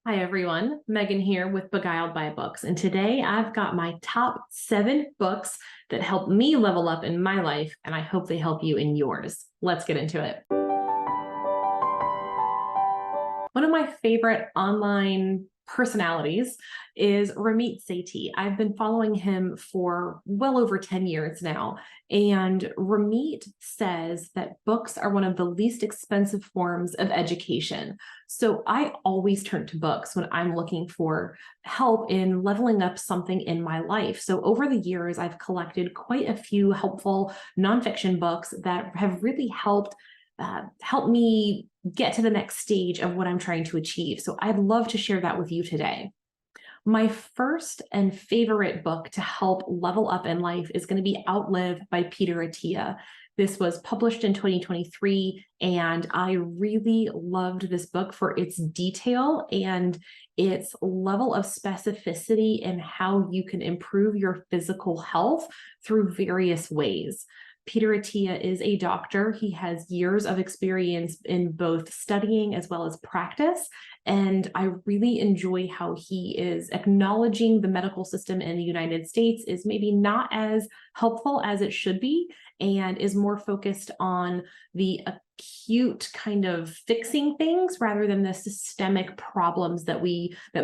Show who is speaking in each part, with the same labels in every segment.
Speaker 1: Hi everyone, Megan here with Beguiled by Books, and today I've got my top 7 books that helped me level up in my life, and I hope they help you in yours. Let's get into it. One of my favorite online personalities is Ramit Sethi. I've been following him for well over 10 years now, and Ramit says that books are one of the least expensive forms of education. So I always turn to books when I'm looking for help in leveling up something in my life. So over the years, I've collected quite a few helpful nonfiction books that have really help me get to the next stage of what I'm trying to achieve. So I'd love to share that with you today. My first and favorite book to help level up in life is going to be Outlive by Peter Attia. This was published in 2023, and I really loved this book for its detail and its level of specificity in how you can improve your physical health through various ways. Peter Attia is a doctor. He has years of experience in both studying as well as practice. And I really enjoy how he is acknowledging the medical system in the United States is maybe not as helpful as it should be, and is more focused on the acute kind of fixing things rather than the systemic problems that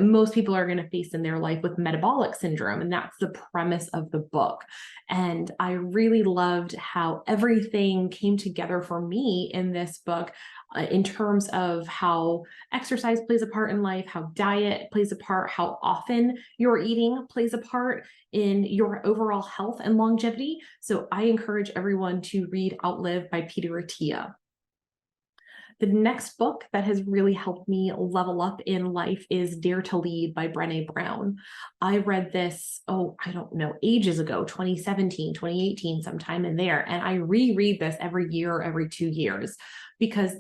Speaker 1: most people are going to face in their life with metabolic syndrome. And that's the premise of the book. And I really loved how everything came together for me in this book, in terms of how exercise plays a part in life, how diet plays a part, how often you're eating plays a part in your overall health and longevity. So I encourage everyone to read Outlive by Peter Attia. The next book that has really helped me level up in life is Dare to Lead by Brené Brown. I read this, I don't know, ages ago, 2017, 2018, sometime in there. And I reread this every year, every 2 years, because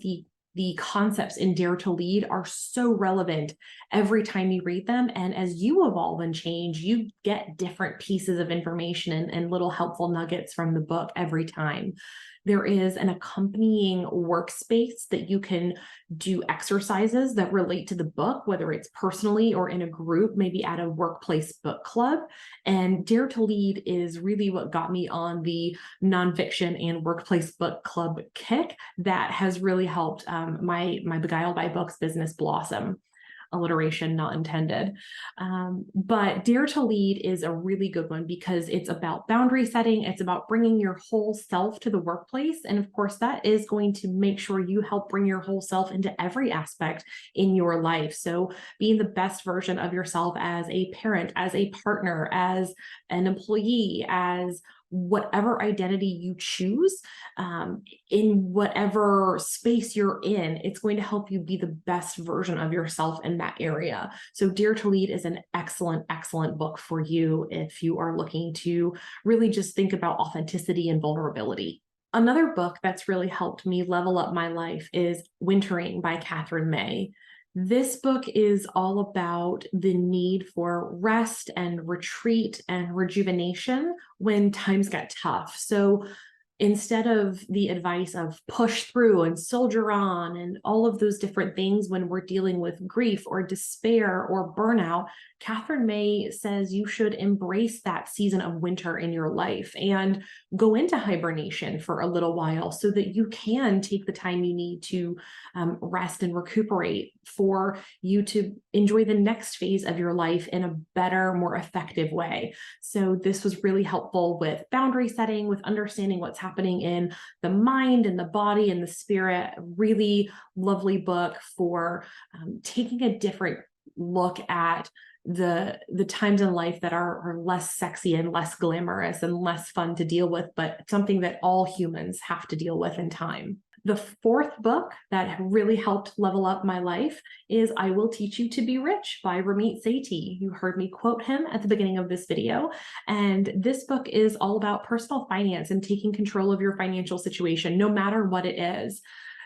Speaker 1: the concepts in Dare to Lead are so relevant every time you read them. And as you evolve and change, you get different pieces of information and little helpful nuggets from the book every time. There is an accompanying workspace that you can do exercises that relate to the book, whether it's personally or in a group, maybe at a workplace book club. And Dare to Lead is really what got me on the nonfiction and workplace book club kick that has really helped my Beguiled by Books business blossom. Alliteration not intended. But Dare to Lead is a really good one because it's about boundary setting. It's about bringing your whole self to the workplace. And of course, that is going to make sure you help bring your whole self into every aspect in your life. So being the best version of yourself as a parent, as a partner, as an employee, as whatever identity you choose, in whatever space you're in, it's going to help you be the best version of yourself in that area. So Dare to Lead is an excellent, excellent book for you if you are looking to really just think about authenticity and vulnerability. Another book that's really helped me level up my life is Wintering by Catherine May. This book is all about the need for rest and retreat and rejuvenation when times get tough. So instead of the advice of push through and soldier on and all of those different things when we're dealing with grief or despair or burnout, Catherine May says you should embrace that season of winter in your life and go into hibernation for a little while so that you can take the time you need to rest and recuperate for you to enjoy the next phase of your life in a better, more effective way. So this was really helpful with boundary setting, with understanding what's happening in the mind and the body and the spirit. Really lovely book for taking a different look at the times in life that are less sexy and less glamorous and less fun to deal with, but something that all humans have to deal with in time. The fourth book that really helped level up my life is I Will Teach You to Be Rich by Ramit Sethi. You heard me quote him at the beginning of this video. And this book is all about personal finance and taking control of your financial situation, no matter what it is.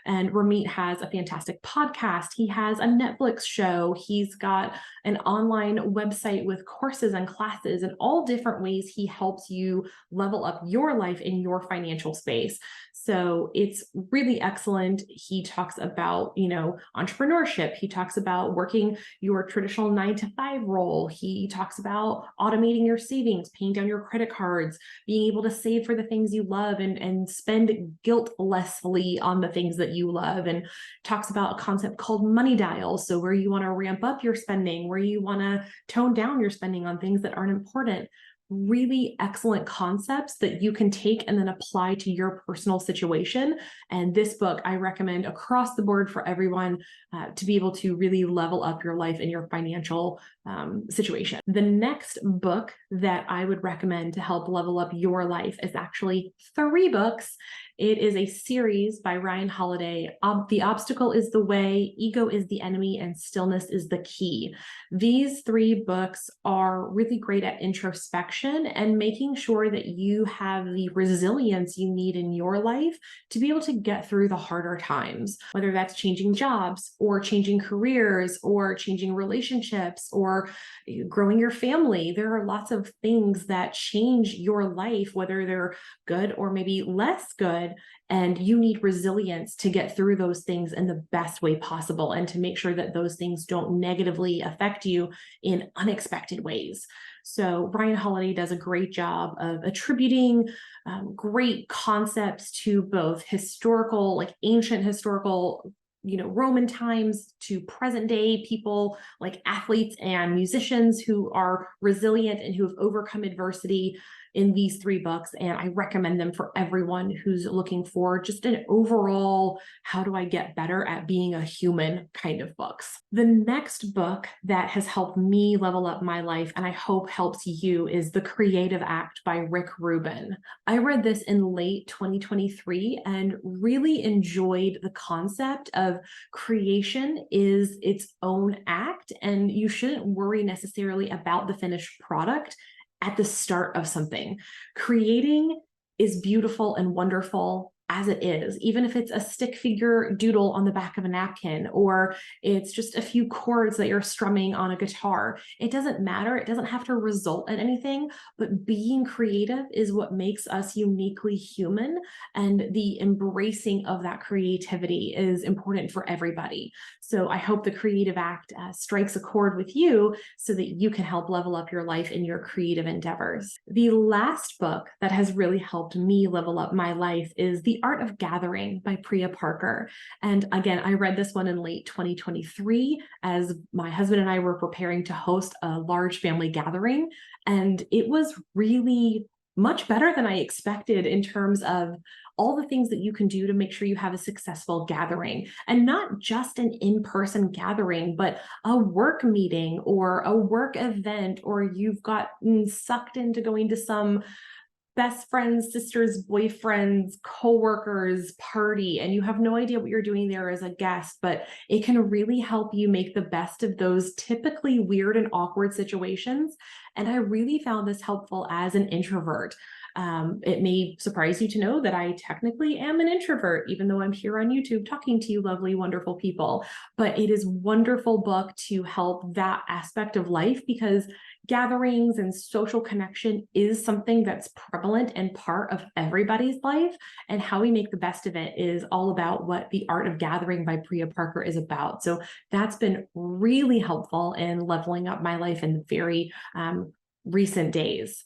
Speaker 1: And Ramit has a fantastic podcast. He has a Netflix show. He's got an online website with courses and classes and all different ways he helps you level up your life in your financial space. So it's really excellent. He talks about, entrepreneurship. He talks about working your traditional 9 to 5 role. He talks about automating your savings, paying down your credit cards, being able to save for the things you love and spend guiltlessly on the things that you love, and talks about a concept called money dials. So where you want to ramp up your spending, where you want to tone down your spending on things that aren't important. Really excellent concepts that you can take and then apply to your personal situation. And this book I recommend across the board for everyone to be able to really level up your life and your financial situation. The next book that I would recommend to help level up your life is actually 3 books. It is a series by Ryan Holiday. The Obstacle is the Way, Ego is the Enemy, and Stillness is the Key. These 3 books are really great at introspection and making sure that you have the resilience you need in your life to be able to get through the harder times, whether that's changing jobs or changing careers or changing relationships or growing your family. There are lots of things that change your life, whether they're good or maybe less good. And you need resilience to get through those things in the best way possible and to make sure that those things don't negatively affect you in unexpected ways. So Ryan Holiday does a great job of attributing great concepts to both historical, like ancient historical, Roman times, to present day people like athletes and musicians who are resilient and who have overcome adversity in these 3 books. And I recommend them for everyone who's looking for just an overall, how do I get better at being a human kind of books. The next book that has helped me level up my life, and I hope helps you, is The Creative Act by Rick Rubin. I read this in late 2023 and really enjoyed the concept of creation is its own act, and you shouldn't worry necessarily about the finished product at the start of something. Creating is beautiful and wonderful as it is, even if it's a stick figure doodle on the back of a napkin, or it's just a few chords that you're strumming on a guitar. It doesn't matter. It doesn't have to result in anything, but being creative is what makes us uniquely human. And the embracing of that creativity is important for everybody. So I hope the Creative Act strikes a chord with you so that you can help level up your life in your creative endeavors. The last book that has really helped me level up my life is The Art of Gathering by Priya Parker. And again, I read this one in late 2023 as my husband and I were preparing to host a large family gathering. And it was really much better than I expected in terms of all the things that you can do to make sure you have a successful gathering, and not just an in-person gathering, but a work meeting or a work event, or you've gotten sucked into going to some best friends, sisters, boyfriends, coworkers party, and you have no idea what you're doing there as a guest, but it can really help you make the best of those typically weird and awkward situations. And I really found this helpful as an introvert. It may surprise you to know that I technically am an introvert, even though I'm here on YouTube talking to you lovely, wonderful people. But it is a wonderful book to help that aspect of life, because gatherings and social connection is something that's prevalent and part of everybody's life. And how we make the best of it is all about what The Art of Gathering by Priya Parker is about. So that's been really helpful in leveling up my life in very recent days.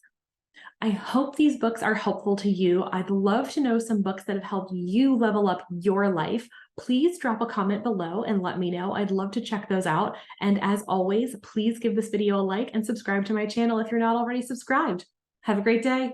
Speaker 1: I hope these books are helpful to you. I'd love to know some books that have helped you level up your life. Please drop a comment below and let me know. I'd love to check those out. And as always, please give this video a like and subscribe to my channel if you're not already subscribed. Have a great day.